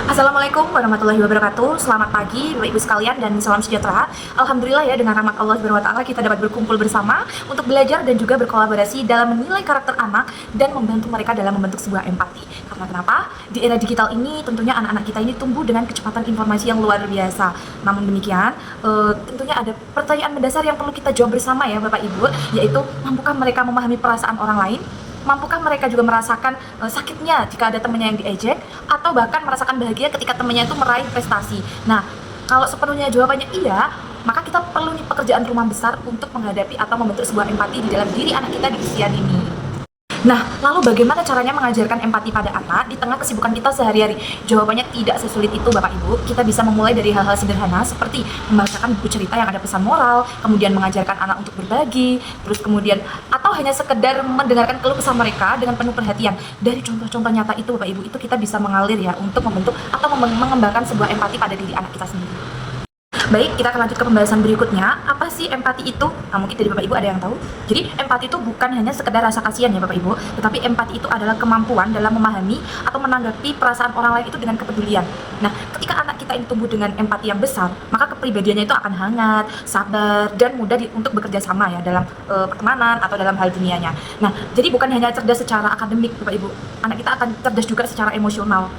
Assalamualaikum warahmatullahi wabarakatuh. Selamat pagi Bapak Ibu sekalian dan salam sejahtera. Alhamdulillah ya, dengan rahmat Allah Subhanahu wa taala kita dapat berkumpul bersama untuk belajar dan juga berkolaborasi dalam menilai karakter anak dan membantu mereka dalam membentuk sebuah empati. Karena kenapa? Di era digital ini tentunya anak-anak kita ini tumbuh dengan kecepatan informasi yang luar biasa. Namun demikian, tentunya ada pertanyaan mendasar yang perlu kita jawab bersama ya Bapak Ibu, yaitu mampukah mereka memahami perasaan orang lain? Mampukah mereka juga merasakan sakitnya jika ada temannya yang diejek, atau bahkan merasakan bahagia ketika temannya itu meraih prestasi? Nah, kalau sepenuhnya jawabannya iya, maka kita perlu nih pekerjaan rumah besar untuk menghadapi atau membentuk sebuah empati di dalam diri anak kita di usia dini. Nah, lalu bagaimana caranya mengajarkan empati pada anak di tengah kesibukan kita sehari-hari? Jawabannya tidak sesulit itu Bapak Ibu. Kita bisa memulai dari hal-hal sederhana seperti membacakan buku cerita yang ada pesan moral, kemudian mengajarkan anak untuk berbagi, terus kemudian atau hanya sekedar mendengarkan keluh kesah mereka dengan penuh perhatian. Dari contoh-contoh nyata itu Bapak Ibu, itu kita bisa mengalir ya untuk membentuk atau mengembangkan sebuah empati pada diri anak kita sendiri. Baik, kita akan lanjut ke pembahasan berikutnya. Apa sih empati itu? Nah, mungkin dari Bapak Ibu ada yang tahu. Jadi, empati itu bukan hanya sekedar rasa kasihan ya Bapak Ibu, tetapi empati itu adalah kemampuan dalam memahami atau menanggapi perasaan orang lain itu dengan kepedulian. Nah, ketika anak kita ini tumbuh dengan empati yang besar, maka kepribadiannya itu akan hangat, sabar, dan mudah untuk bekerja sama ya dalam pertemanan atau dalam hal dunianya. Nah, jadi bukan hanya cerdas secara akademik Bapak Ibu, anak kita akan cerdas juga secara emosional.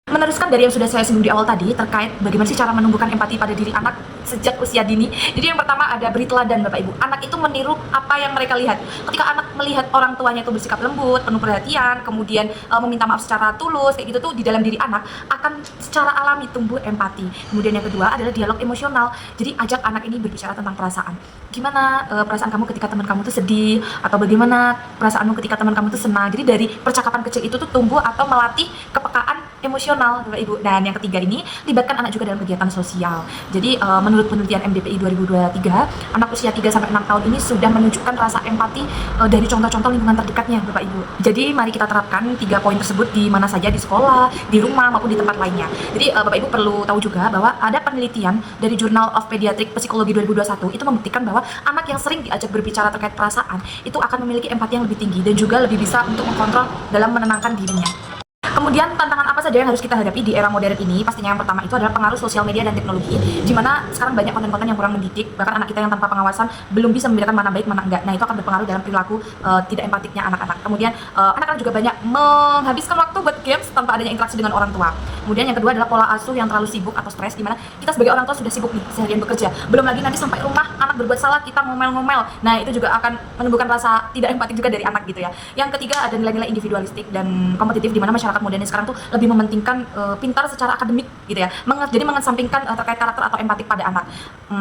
Meneruskan dari yang sudah saya singgung di awal tadi terkait bagaimana sih cara menumbuhkan empati pada diri anak sejak usia dini. Jadi yang pertama ada beri teladan Bapak Ibu. Anak itu meniru apa yang mereka lihat. Ketika anak melihat orang tuanya itu bersikap lembut, penuh perhatian, kemudian meminta maaf secara tulus, kayak gitu tuh di dalam diri anak akan secara alami tumbuh empati. Kemudian yang kedua adalah dialog emosional. Jadi ajak anak ini berbicara tentang perasaan. Gimana perasaan kamu ketika teman kamu tuh sedih, atau bagaimana perasaanmu ketika teman kamu tuh senang. Jadi dari percakapan kecil itu tuh tumbuh atau melatih kepekaan emosional Bapak Ibu. Dan yang ketiga ini, libatkan anak juga dalam kegiatan sosial. Jadi menurut penelitian MDPI 2023, anak usia 3-6 tahun ini sudah menunjukkan rasa empati dari contoh-contoh lingkungan terdekatnya Bapak Ibu. Jadi mari kita terapkan 3 poin tersebut di mana saja, di sekolah, di rumah maupun di tempat lainnya. Jadi Bapak Ibu perlu tahu juga bahwa ada penelitian dari Journal of Pediatric Psychology 2021 itu membuktikan bahwa anak yang sering diajak berbicara terkait perasaan itu akan memiliki empati yang lebih tinggi dan juga lebih bisa untuk mengkontrol dalam menenangkan dirinya. Kemudian tantangan apa saja yang harus kita hadapi di era modern ini? Pastinya yang pertama itu adalah pengaruh sosial media dan teknologi, di mana sekarang banyak konten-konten yang kurang mendidik, bahkan anak kita yang tanpa pengawasan belum bisa membedakan mana baik mana enggak. Nah, itu akan berpengaruh dalam perilaku tidak empatiknya anak-anak. Kemudian anak-anak juga banyak menghabiskan waktu buat games tanpa adanya interaksi dengan orang tua. Kemudian yang kedua adalah pola asuh yang terlalu sibuk atau stres, di mana kita sebagai orang tua sudah sibuk nih seharian bekerja. Belum lagi nanti sampai rumah anak berbuat salah kita ngomel-ngomel. Nah, itu juga akan menumbuhkan rasa tidak empatik juga dari anak gitu ya. Yang ketiga ada nilai-nilai individualistik dan kompetitif, di mana masyarakat modern sekarang tuh lebih mementingkan pintar secara akademik gitu ya. Jadi mengesampingkan terkait karakter atau empatik pada anak.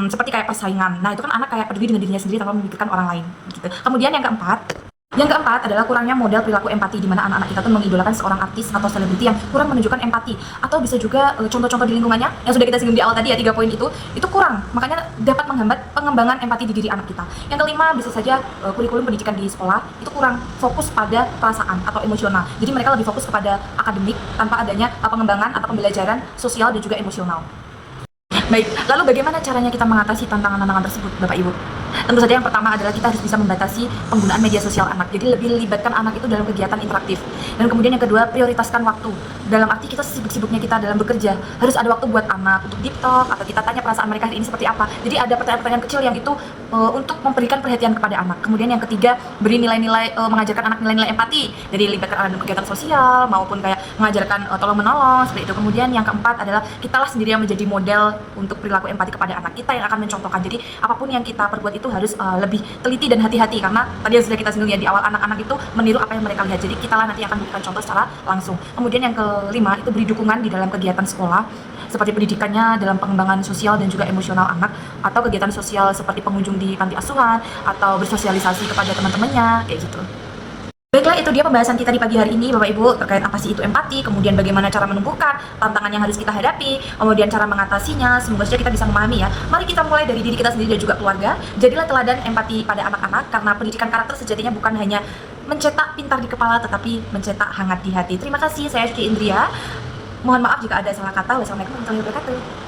Seperti kayak persaingan. Nah, itu kan anak kayak peduli dengan dirinya sendiri tanpa memikirkan orang lain gitu. Kemudian yang keempat adalah kurangnya model perilaku empati, di mana anak-anak kita tuh mengidolakan seorang artis atau selebriti yang kurang menunjukkan empati, atau bisa juga contoh-contoh di lingkungannya yang sudah kita singgung di awal tadi ya, 3 poin itu kurang, makanya dapat menghambat pengembangan empati di diri anak kita. Yang kelima, bisa saja kurikulum pendidikan di sekolah itu kurang fokus pada perasaan atau emosional, jadi mereka lebih fokus kepada akademik tanpa adanya pengembangan atau pembelajaran sosial dan juga emosional. Baik, lalu bagaimana caranya kita mengatasi tantangan-tantangan tersebut Bapak Ibu? Tentu saja yang pertama adalah kita harus bisa membatasi penggunaan media sosial anak. Jadi lebih libatkan anak itu dalam kegiatan interaktif. Dan kemudian yang kedua, prioritaskan waktu. Dalam arti kita sibuk-sibuknya kita dalam bekerja, harus ada waktu buat anak untuk deep talk, atau kita tanya perasaan mereka hari ini seperti apa. Jadi ada pertanyaan-pertanyaan kecil yang itu untuk memberikan perhatian kepada anak. Kemudian yang ketiga, beri nilai-nilai, mengajarkan anak nilai-nilai empati. Jadi libatkan anak dalam kegiatan sosial maupun kayak mengajarkan tolong-menolong seperti itu. Kemudian yang keempat adalah kitalah sendiri yang menjadi model untuk perilaku empati kepada anak. Kita yang akan mencontohkan. Jadi apapun yang kita perbuat itu harus lebih teliti dan hati-hati, karena tadi yang sudah kita singgung ya di awal, anak-anak itu meniru apa yang mereka lihat. Jadi kitalah nanti akan memberikan contoh secara langsung. Kemudian yang kelima itu beri dukungan di dalam kegiatan sekolah seperti pendidikannya dalam pengembangan sosial dan juga emosional anak, atau kegiatan sosial seperti pengunjung di panti asuhan atau bersosialisasi kepada teman-temannya kayak gitu. Baiklah, itu dia pembahasan kita di pagi hari ini Bapak Ibu terkait apa sih itu empati, kemudian bagaimana cara menumbuhkan, tantangan yang harus kita hadapi, kemudian cara mengatasinya. Semoga saja kita bisa memahami ya. Mari kita mulai dari diri kita sendiri dan juga keluarga. Jadilah teladan empati pada anak-anak, karena pendidikan karakter sejatinya bukan hanya mencetak pintar di kepala, tetapi mencetak hangat di hati. Terima kasih, saya Suci Indria. Mohon maaf jika ada salah kata. Wassalamualaikum warahmatullahi wabarakatuh.